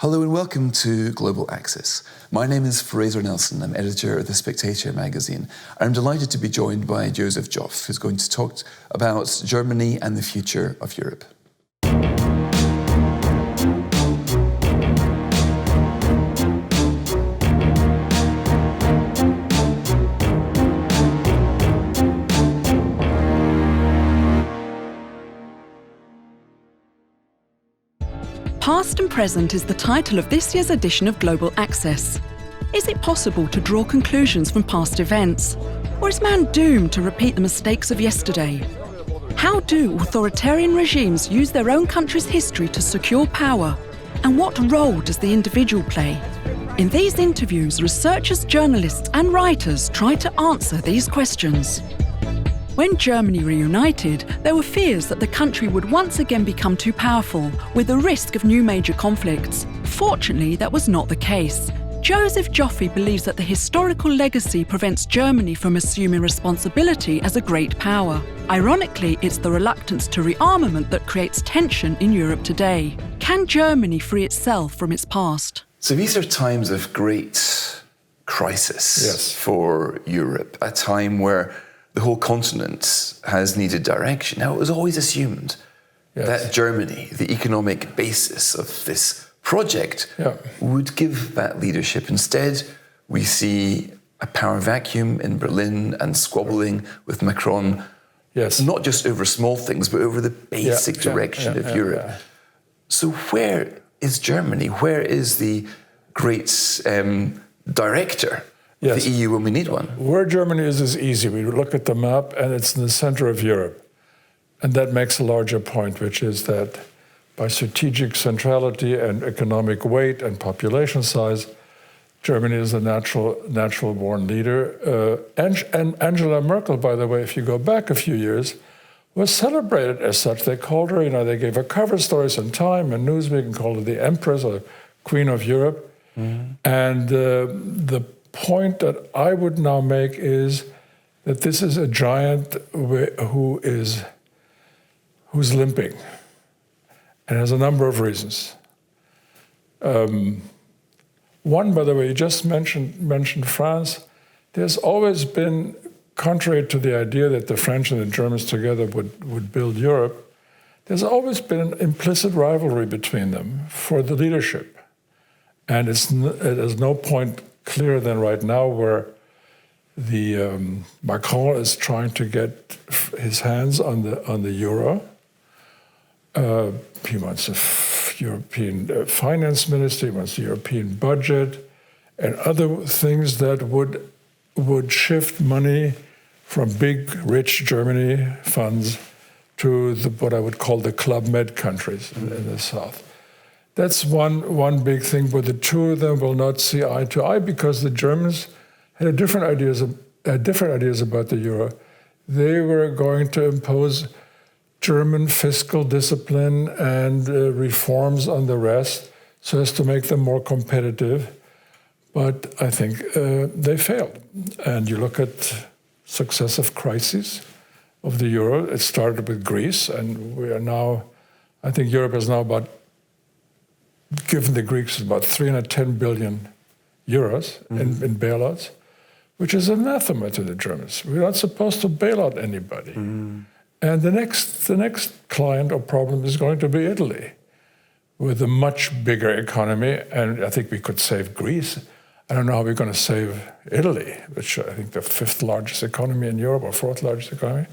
Hello and welcome to Global Axess. My name is Fraser Nelson. I'm editor of The Spectator magazine. I'm delighted to be joined by Josef Joffe, who's going to talk about Germany and the future of Europe. Past and Present is the title of this year's edition of Global Axess. Is it possible to draw conclusions from past events? Or is man doomed to repeat the mistakes of yesterday? How do authoritarian regimes use their own country's history to secure power? And what role does the individual play? In these interviews, researchers, journalists and writers try to answer these questions. When Germany reunited, there were fears that the country would once again become too powerful, with the risk of new major conflicts. Fortunately, that was not the case. Josef Joffe believes that the historical legacy prevents Germany from assuming responsibility as a great power. Ironically, it's the reluctance to rearmament that creates tension in Europe today. Can Germany free itself from its past? So these are times of great crisis for Europe, a time where the whole continent has needed direction. Now, it was always assumed that Germany, the economic basis of this project, would give that leadership. Instead, we see a power vacuum in Berlin and squabbling with Macron, not just over small things, but over the basic direction of Europe. So where is Germany? Where is the great director? The EU when we need one. Where Germany is easy. We look at the map and it's in the center of Europe. And that makes a larger point, which is that by strategic centrality and economic weight and population size, Germany is a natural born leader. And Angela Merkel, by the way, if you go back a few years, was celebrated as such. They called her, they gave her cover stories in Time and Newsweek and called her the Empress or Queen of Europe. And the point that I would now make is that this is a giant who's limping, and has a number of reasons. One, by the way, you just mentioned France. There's always been, contrary to the idea that the French and the Germans together would build Europe, there's always been an implicit rivalry between them for the leadership, and there's no point clearer than right now, where the Macron is trying to get his hands on the euro. He wants a European finance ministry, he wants a European budget, and other things that would shift money from big, rich Germany funds to what I would call the Club Med countries in the south. That's one big thing, but the two of them will not see eye to eye because the Germans had different ideas about the euro. They were going to impose German fiscal discipline and reforms on the rest so as to make them more competitive. But I think they failed. And you look at successive crises of the euro. It started with Greece, and we are now, I think Europe is now given the Greeks about 310 billion euros in bailouts, which is anathema to the Germans. We're not supposed to bail out anybody. And the next client or problem is going to be Italy, with a much bigger economy, and I think we could save Greece. I don't know how we're going to save Italy, which I think the fifth largest economy in Europe or fourth largest economy.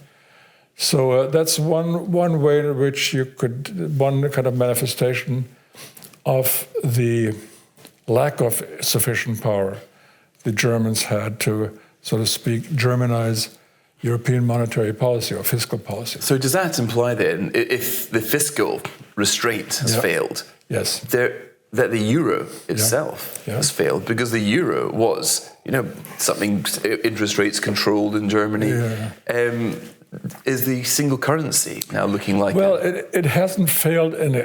So that's one way in which you could, one kind of manifestation of the lack of sufficient power the Germans had to, so to speak, Germanize European monetary policy or fiscal policy. So does that imply then, if the fiscal restraint has failed, that the euro itself has failed? Because the euro was, something, interest rates controlled in Germany. Is the single currency now looking like it hasn't failed in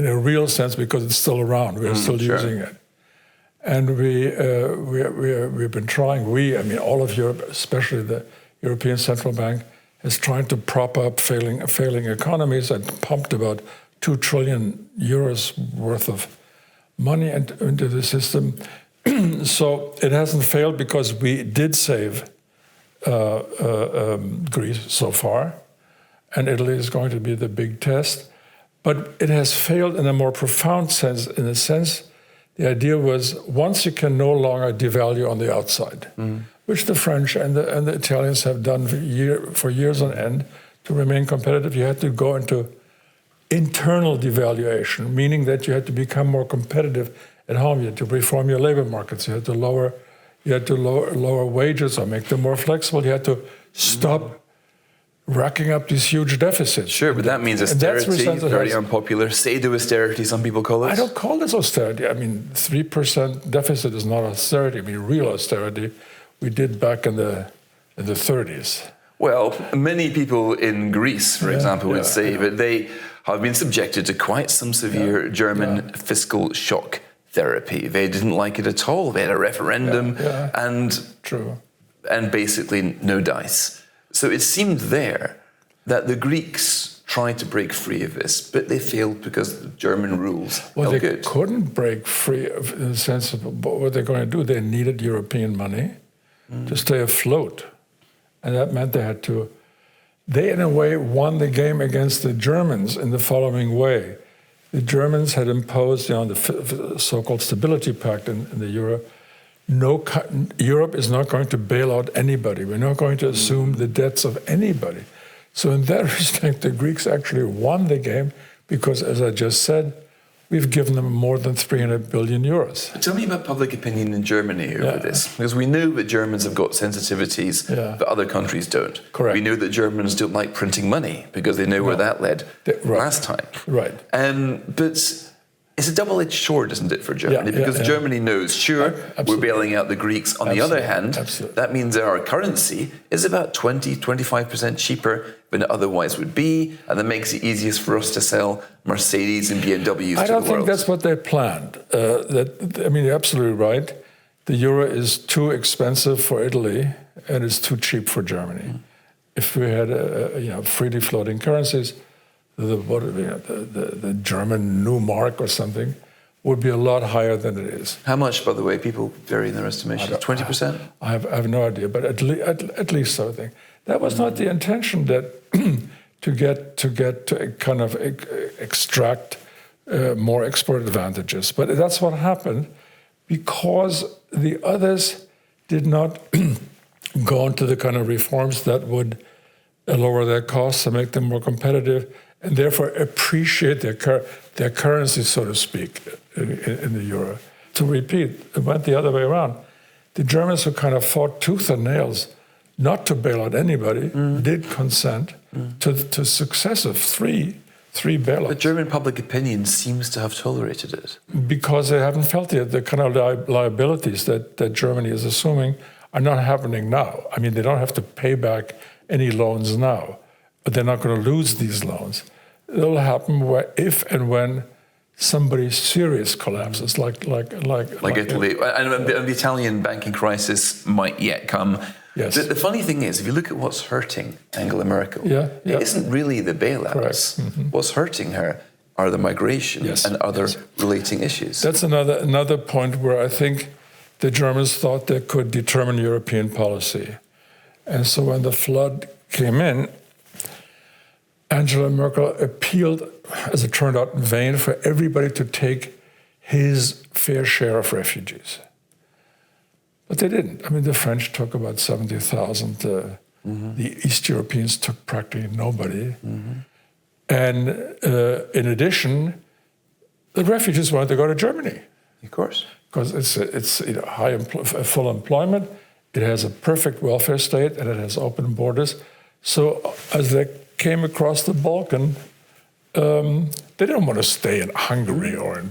a real sense because it's still around. We're still using it. And we've been trying, all of Europe, especially the European Central Bank, is trying to prop up failing economies and pumped about 2 trillion euros worth of money into the system. So it hasn't failed because we did save Greece so far, and Italy is going to be the big test. But it has failed in a more profound sense. In a sense, the idea was once you can no longer devalue on the outside, which the French and the Italians have done for years on end to remain competitive, you had to go into internal devaluation, meaning that you had to become more competitive at home. You had to reform your labor markets. You had to lower wages or make them more flexible. You had to stop racking up these huge deficits. Sure, but that means austerity, very unpopular. Pseudo-austerity, some people call it. I don't call this austerity. I mean, 3% deficit is not austerity. I mean, real austerity we did back in the 30s. Well, many people in Greece, for example, would say that they have been subjected to quite some severe German fiscal shock therapy. They didn't like it at all. They had a referendum and basically no dice. So it seemed there that the Greeks tried to break free of this, but they failed because the German rules well, held they good. Couldn't break free in the sense of what they're going to do. They needed European money to stay afloat. And that meant they in a way won the game against the Germans in the following way. The Germans had imposed the so-called Stability Pact in the Euro. Europe is not going to bail out anybody. We're not going to assume the debts of anybody. So in that respect, the Greeks actually won the game because, as I just said, we've given them more than 300 billion euros. Tell me about public opinion in Germany over this, because we know that Germans have got sensitivities that other countries don't. Correct. We know that Germans don't like printing money because they know where that led last time. Right. But it's a double-edged sword, isn't it, for Germany? Because Germany knows, we're bailing out the Greeks. On the other hand, that means that our currency is about 20-25% cheaper than it otherwise would be, and that makes it easiest for us to sell Mercedes and BMWs to the world. I don't think that's what they planned. You're absolutely right. The euro is too expensive for Italy, and it's too cheap for Germany. If we had freely floating currencies, the German new mark or something would be a lot higher than it is. How much, by the way? People vary in their estimations. 20%? I have no idea, but at least so I think. That was not the intention that to kind of extract more export advantages. But that's what happened because the others did not go into the kind of reforms that would lower their costs and make them more competitive, and therefore appreciate their currency, so to speak, in the euro. To repeat, it went the other way around. The Germans, who kind of fought tooth and nails not to bail out anybody, did consent to successive three bailouts. But German public opinion seems to have tolerated it. Because they haven't felt it. The kind of liabilities that Germany is assuming are not happening now. I mean, they don't have to pay back any loans now, but they're not going to lose these loans. It'll happen if and when somebody serious collapses, like Italy. And the Italian banking crisis might yet come. Yes. The funny thing is, if you look at what's hurting Angela Merkel, it isn't really the bailouts. What's hurting her are the migration and other relating issues. That's another point where I think the Germans thought they could determine European policy. And so when the flood came in, Angela Merkel appealed, as it turned out in vain, for everybody to take his fair share of refugees. But they didn't. I mean, the French took about 70,000. The East Europeans took practically nobody. And in addition, the refugees wanted to go to Germany. Of course. Because it's full employment, it has a perfect welfare state, and it has open borders. So as they came across the Balkan, they didn't want to stay in Hungary or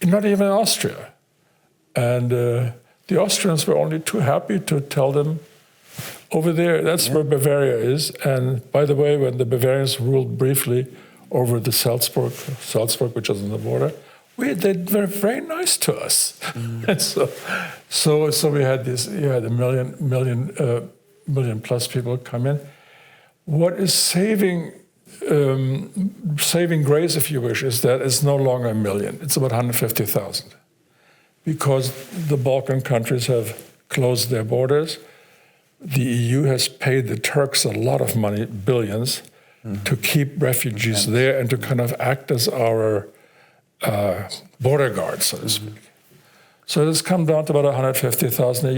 not even in Austria. And the Austrians were only too happy to tell them, over there, that's where Bavaria is. And by the way, when the Bavarians ruled briefly over the Salzburg, which is on the border, they were very nice to us. And so we had this. You had a million plus people come in. What is saving saving grace, if you wish, is that it's no longer 1 million. It's about 150,000. Because the Balkan countries have closed their borders. The EU has paid the Turks a lot of money, billions, to keep refugees there and to kind of act as our border guard, so to speak. So it's come down to about 150,000 a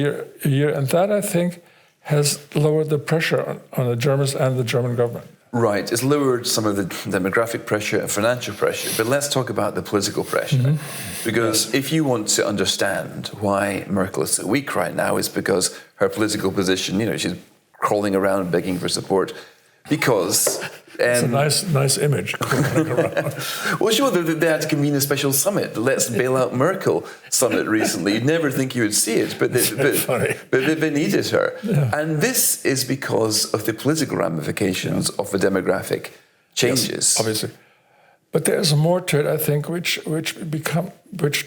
year, and that, I think, has lowered the pressure on the Germans and the German government. Right, it's lowered some of the demographic pressure and financial pressure, but let's talk about the political pressure. Because if you want to understand why Merkel is so weak right now, it's because her political position, she's crawling around begging for support. Because it's a nice image. Well, sure, they had to convene a special summit, the Let's Bail Out Merkel summit recently. You'd never think you would see it, but they needed her. Yeah. And this is because of the political ramifications of the demographic changes. Yes, obviously. But there's more to it, I think, which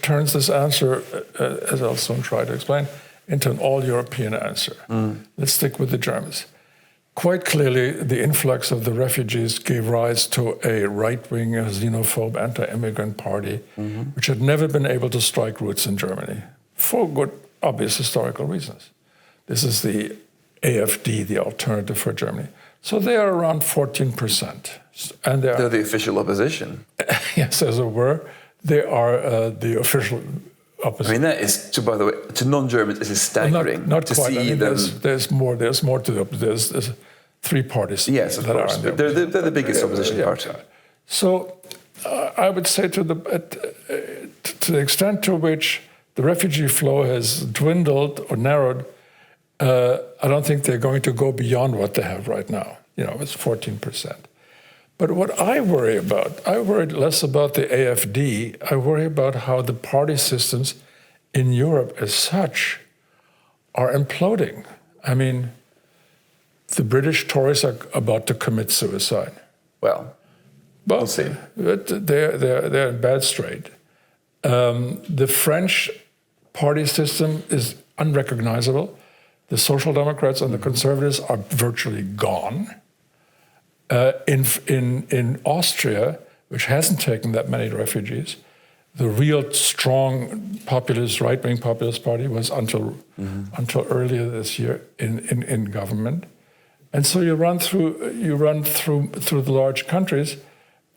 turns this answer, as I'll soon try to explain, into an all-European answer. Let's stick with the Germans. Quite clearly, the influx of the refugees gave rise to a right-wing, xenophobe, anti-immigrant party, which had never been able to strike roots in Germany, for good, obvious historical reasons. This is the AfD, the Alternative for Germany. So they are around 14%. And they're the official opposition. Yes, as it were. They are the official opposition. I mean, that is, by the way, to non-Germans, it is staggering not to quite. see them. There's more to the there's 3 parties. Yes, of course. They're the biggest opposition party. So I would say to the extent to which the refugee flow has dwindled or narrowed, I don't think they're going to go beyond what they have right now. It's 14%. But what I worry about, I worry less about the AfD. I worry about how the party systems in Europe as such are imploding. I mean, the British Tories are about to commit suicide. Well, we'll see. They're in bad strait. The French party system is unrecognizable. The Social Democrats and the Conservatives are virtually gone. In Austria, which hasn't taken that many refugees, the real strong populist, right-wing populist party was until earlier this year in government. And so you run through the large countries,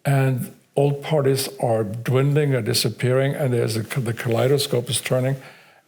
and old parties are dwindling or disappearing, and the kaleidoscope is turning,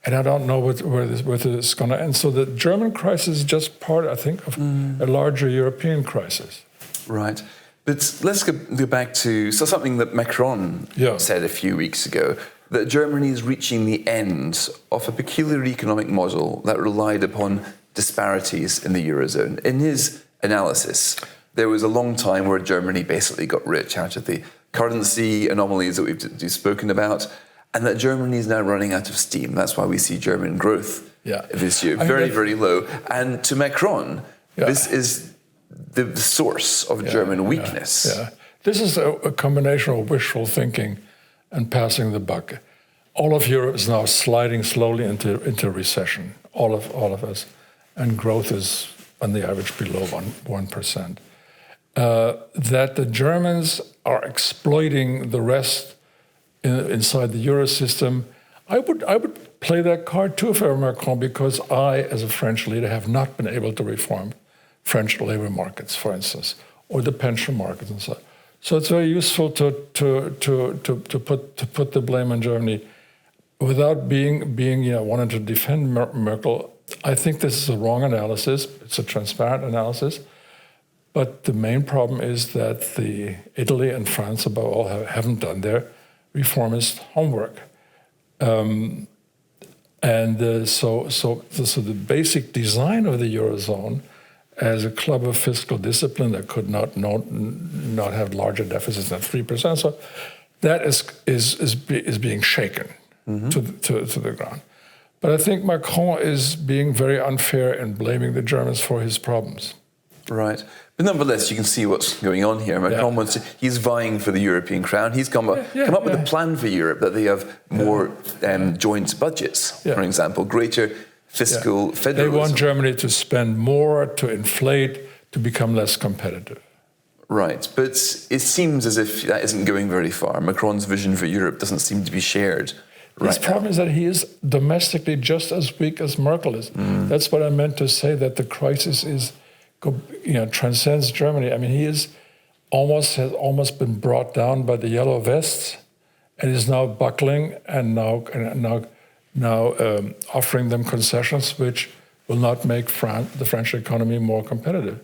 and I don't know where this is going to end. So the German crisis is just part, I think, of a larger European crisis. Right. But let's go back to something that Macron said a few weeks ago, that Germany is reaching the end of a peculiar economic model that relied upon disparities in the Eurozone. In his analysis, there was a long time where Germany basically got rich out of the currency anomalies that we've spoken about, and that Germany is now running out of steam. That's why we see German growth this year very low. And to Macron, this is the source of German weakness. This is a combination of wishful thinking and passing the buck. All of Europe is now sliding slowly into recession, all of us, and growth is on the average below 1%. That the Germans are exploiting the rest inside the Euro system, I would play that card too if I were Macron, because I, as a French leader, have not been able to reform French labor markets, for instance, or the pension markets and so on. So it's very useful to put the blame on Germany without being wanting to defend Merkel. I think this is a wrong analysis. It's a transparent analysis. But the main problem is that Italy and France, above all, haven't done their reformist homework. So the basic design of the Eurozone as a club of fiscal discipline that could not have larger deficits than 3%, so that is being shaken to the ground. But I think Macron is being very unfair in blaming the Germans for his problems. Right. But nonetheless, you can see what's going on here. Macron he's vying for the European crown. He's come up with a plan for Europe, that they have more joint budgets, for example, greater fiscal federalism. They want Germany to spend more, to inflate, to become less competitive. Right, but it seems as if that isn't going very far. Macron's vision for Europe doesn't seem to be shared. His problem is that he is domestically just as weak as Merkel is. That's what I meant to say, that the crisis transcends Germany. I mean, he has almost been brought down by the yellow vests, and is now buckling and now offering them concessions which will not make the French economy more competitive.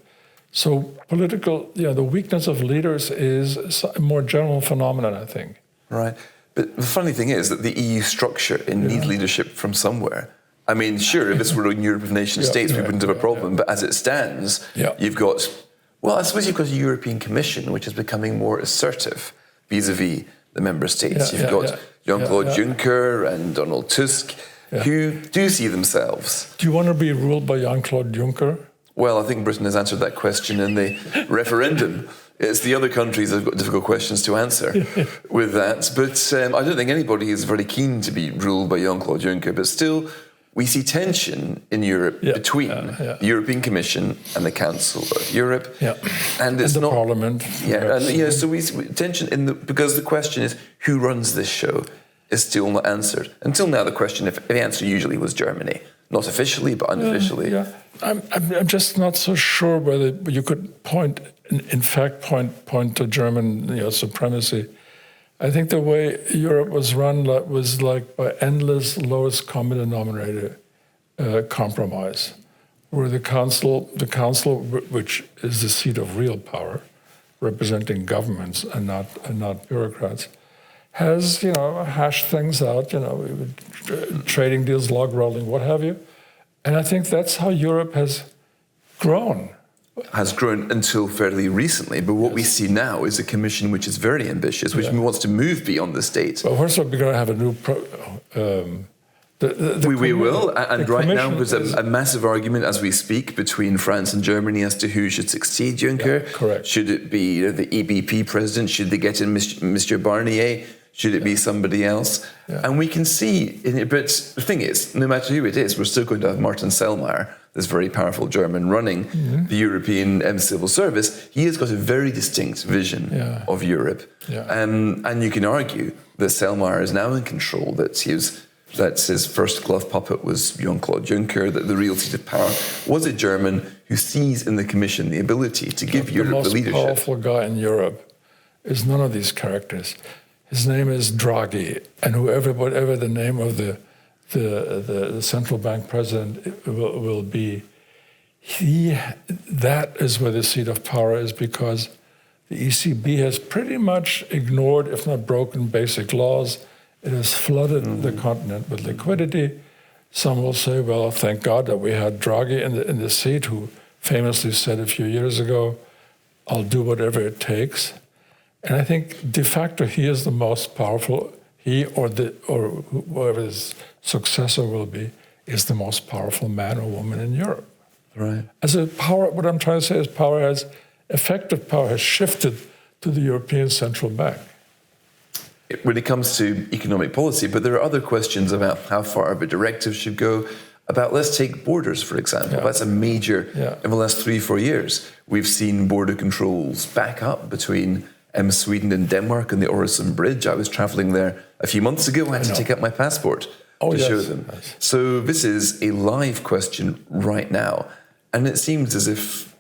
So the weakness of leaders is a more general phenomenon, I think. Right. But the funny thing is that the EU structure needs leadership from somewhere. I mean, sure, if this were a Europe of nation states, we wouldn't have a problem. But as it stands, you've got, I suppose you've got a European Commission, which is becoming more assertive vis-a-vis the member states. You've got Jean-Claude Juncker and Donald Tusk, who do see themselves. Do you want to be ruled by Jean-Claude Juncker? Well, I think Britain has answered that question in the referendum. It's the other countries that have got difficult questions to answer with that. But I don't think anybody is very keen to be ruled by Jean-Claude Juncker. But still, we see tension in Europe between the European Commission and the Council of Europe. And it's the Parliament. So we see tension because the question is, who runs this show is still not answered. Until now, the question, if the answer usually was Germany. Not officially, but unofficially. I'm just not so sure whether you could point to German supremacy. I think the way Europe was run was like by endless lowest common denominator compromise, where the council, which is the seat of real power, representing governments and not bureaucrats, has hashed things out, trading deals, log rolling, what have you, and I think that's how Europe has grown. Has grown until fairly recently, but what we see now is a commission which is very ambitious, which wants to move beyond the states. Well, first of all, we're going to have a new. We will, and right now there's a massive argument as we speak between France and Germany as to who should succeed Juncker. Correct. Should it be the EBP president? Should they get in Mr. Barnier? Should it be somebody else? And we can see, but the thing is, no matter who it is, we're still going to have Martin Selmayr, this very powerful German running the European civil service. He has got a very distinct vision of Europe. And you can argue that Selmayr is now in control, that his first glove puppet was Jean-Claude Juncker, that the real seat of power was a German who sees in the Commission the ability to give Europe the leadership. The most powerful guy in Europe is none of these characters. His name is Draghi, and whatever the name of the central bank president will be, that is where the seat of power is, because the ECB has pretty much ignored, if not broken, basic laws. It has flooded the continent with liquidity. Some will say, well, thank God that we had Draghi in the seat, who famously said a few years ago, I'll do whatever it takes. And I think de facto he is the most powerful. He or whoever his successor will be is the most powerful man or woman in Europe. Right. As a power, what I'm trying to say is effective power has shifted to the European Central Bank. When it comes to economic policy, but there are other questions about how far a directive should go. About, let's take borders, for example. That's a major, in the last 3-4 years, we've seen border controls back up between Sweden and Denmark on the Øresund Bridge. I was traveling there a few months ago. I had to take out my passport to show them. Yes. So this is a live question right now. And it seems as if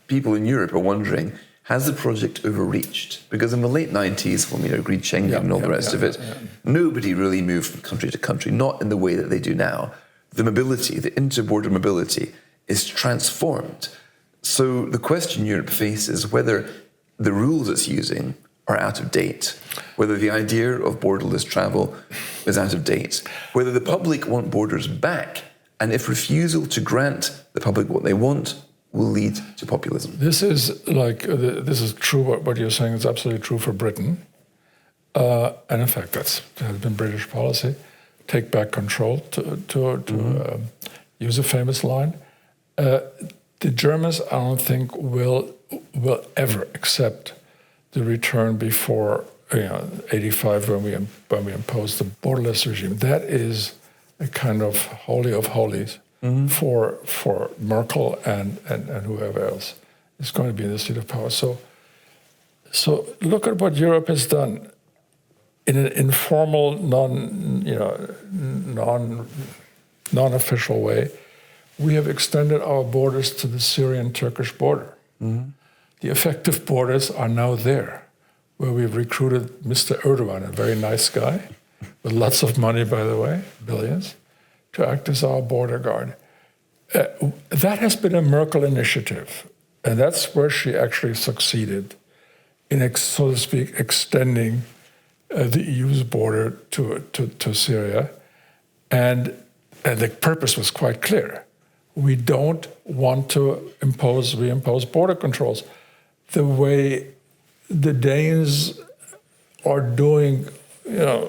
people in Europe are wondering, has the project overreached? Because in the late 90s, when we agreed Schengen and all the rest of it, nobody really moved from country to country, not in the way that they do now. The mobility, the inter-border mobility, is transformed. So the question Europe faces is whether the rules it's using are out of date, whether the idea of borderless travel is out of date, whether the public want borders back, and if refusal to grant the public what they want will lead to populism. This is true. What you're saying is absolutely true for Britain, and in fact that has been British policy. Take back control. To use a famous line. The Germans, I don't think, will ever accept the return before 85 when we imposed the borderless regime. That is a kind of holy of holies for Merkel and whoever else is going to be in the seat of power. So So look at what Europe has done in an informal, non-official way. We have extended our borders to the Syrian-Turkish border. Mm-hmm. The effective borders are now there, where we've recruited Mr. Erdogan, a very nice guy, with lots of money, by the way, billions, to act as our border guard. That has been a Merkel initiative, and that's where she actually succeeded in, so to speak, extending the EU's border to Syria. And the purpose was quite clear. We don't want to reimpose border controls the way the Danes are doing, not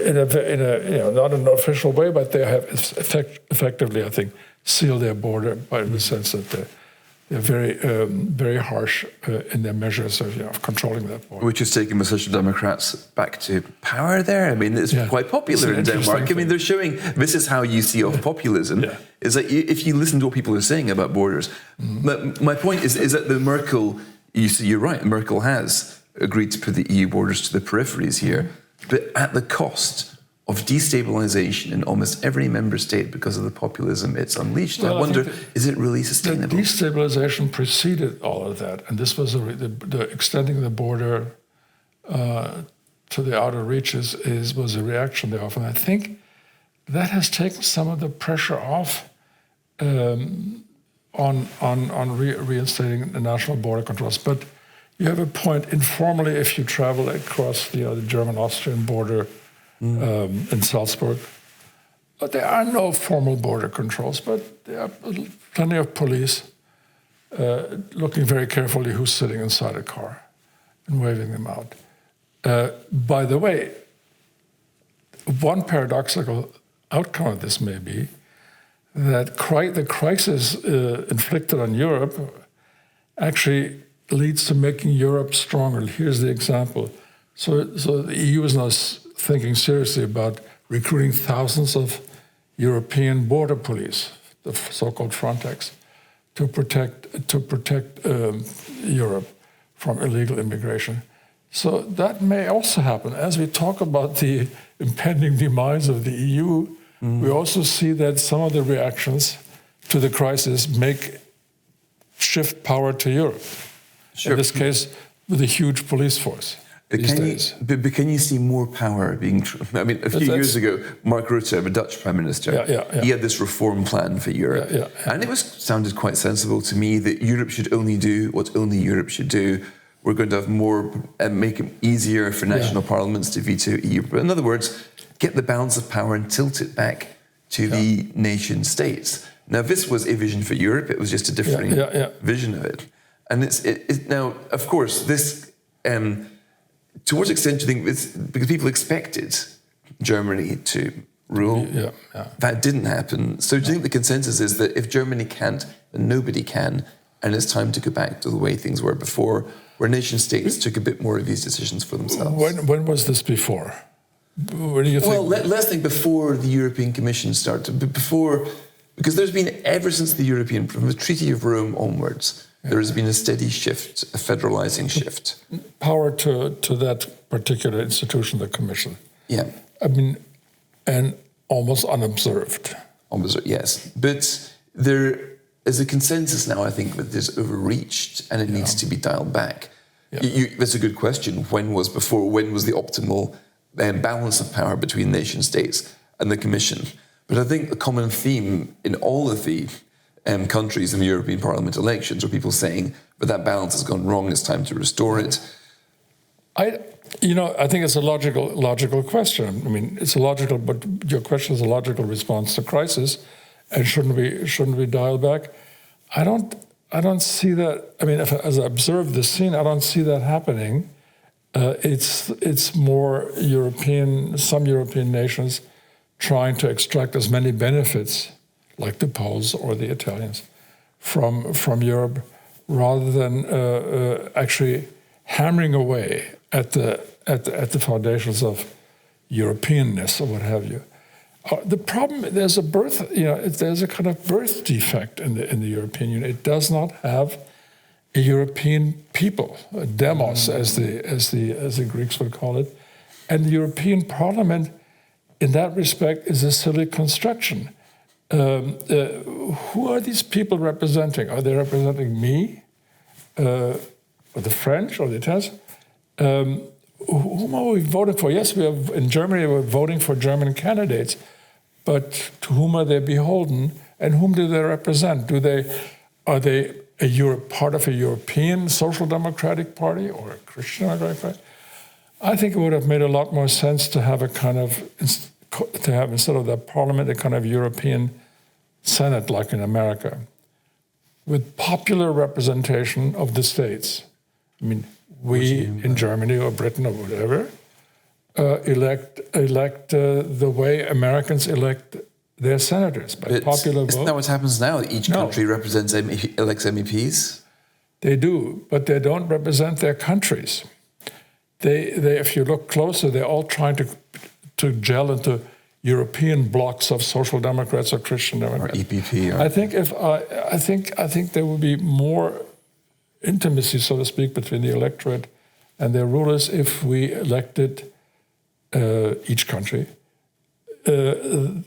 in an official way, but they have effectively, I think, sealed their border in the sense that they're very harsh in their measures of controlling that border. Which has taken the Social Democrats back to power there. I mean, it's quite popular in Denmark. I mean, they're showing this is how you see off populism. Is that if you listen to what people are saying about borders. My point is that the Merkel, you're right, Merkel has agreed to put the EU borders to the peripheries here, but at the cost of destabilization in almost every member state because of the populism it's unleashed. Well, I wonder, is it really sustainable? The destabilization preceded all of that, and this was the extending the border to the outer reaches was a reaction thereof, and I think that has taken some of the pressure off on reinstating the national border controls. But you have a point. Informally, if you travel across the German-Austrian border. In Salzburg. But there are no formal border controls, but there are plenty of police looking very carefully who's sitting inside a car and waving them out. By the way, one paradoxical outcome of this may be that the crisis inflicted on Europe actually leads to making Europe stronger. Here's the example. So the EU is now thinking seriously about recruiting thousands of European border police, the so-called Frontex, to protect Europe from illegal immigration. So that may also happen. As we talk about the impending demise of the EU, we also see that some of the reactions to the crisis shift power to Europe. Sure. In this case, with a huge police force. But can you see more power being... I mean, a few years ago, Mark Rutte, the Dutch Prime Minister, he had this reform plan for Europe. And it sounded quite sensible to me that Europe should only do what only Europe should do. We're going to have more, make it easier for national parliaments to veto EU. But in other words, get the balance of power and tilt it back to the nation states. Now, this was a vision for Europe. It was just a differing vision of it. And now, of course, this... to what extent do you think it's because people expected Germany to rule? That didn't happen. So do you think the consensus is that if Germany can't, then nobody can, and it's time to go back to the way things were before, where nation states took a bit more of these decisions for themselves? When was this before? What do you think? Well, let's think before the European Commission started, because there's been, ever since from the Treaty of Rome onwards, there has been a steady shift, a federalizing shift. Power to that particular institution, the Commission. Yeah. I mean, and almost unobserved. Yes. But there is a consensus now, I think, that this overreached and it needs to be dialed back. That's a good question. When was the optimal balance of power between nation states and the Commission? But I think the common theme in all of the countries in the European Parliament elections are people saying, but that balance has gone wrong, it's time to restore it. I think it's a logical question. I mean, but your question is a logical response to crisis, and shouldn't we dial back? I don't see that. I mean, as I observe the scene, I don't see that happening. It's more some European nations trying to extract as many benefits, like the Poles or the Italians, from Europe, rather than actually hammering away at the foundations of Europeanness or what have you. The problem, there's a kind of birth defect in the European Union. It does not have a European people, a demos, as the Greeks would call it. And the European Parliament, in that respect, is a silly construction. Who are these people representing? Are they representing me, or the French, or the Italians? Whom are we voting for? Yes, in Germany we're voting for German candidates, but to whom are they beholden, and whom do they represent? Are they part of a European social democratic party or a Christian democratic party? I think it would have made a lot more sense to have instead of the parliament, a kind of European Senate like in America, with popular representation of the states. I mean, we in Germany or Britain or whatever elect the way Americans elect their senators by popular vote. Isn't that what happens now? Each country elects MEPs? They do, but they don't represent their countries. They if you look closer, they're all trying to gel into European blocks of social democrats or Christian democrats. Or EPP. I think there will be more intimacy, so to speak, between the electorate and their rulers if we elected each country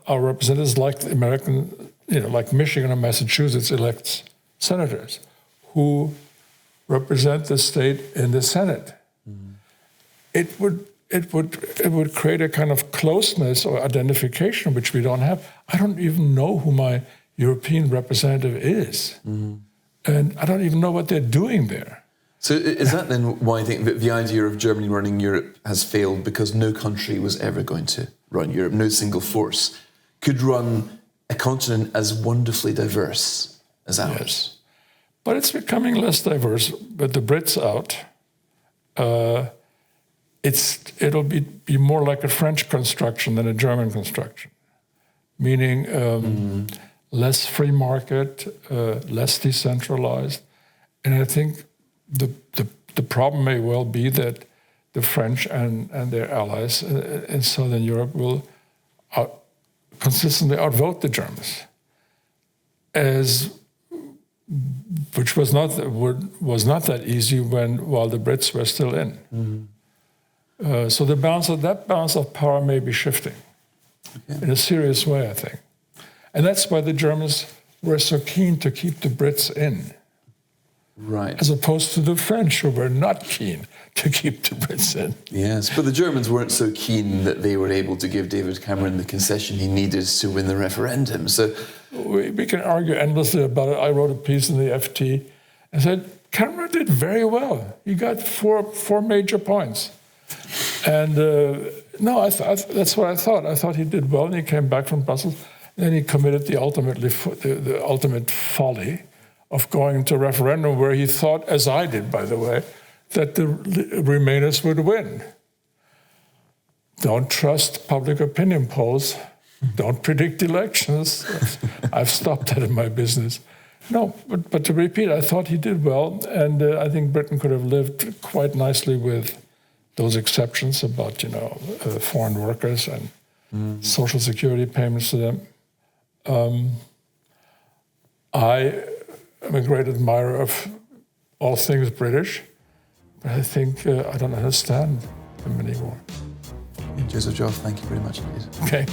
our representatives, like the American, like Michigan or Massachusetts elects senators who represent the state in the Senate. Mm. It would create a kind of closeness or identification which we don't have. I don't even know who my European representative is. Mm. And I don't even know what they're doing there. So is that then why I think that the idea of Germany running Europe has failed, because no country was ever going to run Europe, no single force could run a continent as wonderfully diverse as ours? Yes. But it's becoming less diverse. With the Brits out, it'll be more like a French construction than a German construction, meaning less free market, less decentralized. And I think the problem may well be that the French and their allies in Southern Europe will consistently outvote the Germans, which was not that easy while the Brits were still in. Mm-hmm. So that balance of power may be shifting in a serious way, I think, and that's why the Germans were so keen to keep the Brits in. Right. As opposed to the French, who were not keen to keep the Brits in. Yes, but the Germans weren't so keen that they were able to give David Cameron the concession he needed to win the referendum. So we can argue endlessly about it. I wrote a piece in the FT and said, Cameron did very well. He got four major points. And that's what I thought. I thought he did well, and he came back from Brussels. And then he committed the ultimate folly of going to referendum where he thought, as I did, by the way, that the Remainers would win. Don't trust public opinion polls. Don't predict elections. I've stopped that in my business. No, but to repeat, I thought he did well, and I think Britain could have lived quite nicely with those exceptions about, foreign workers and social security payments to them. I'm a great admirer of all things British, but I think I don't understand them anymore. Josef Joffe, thank you very much indeed. Okay.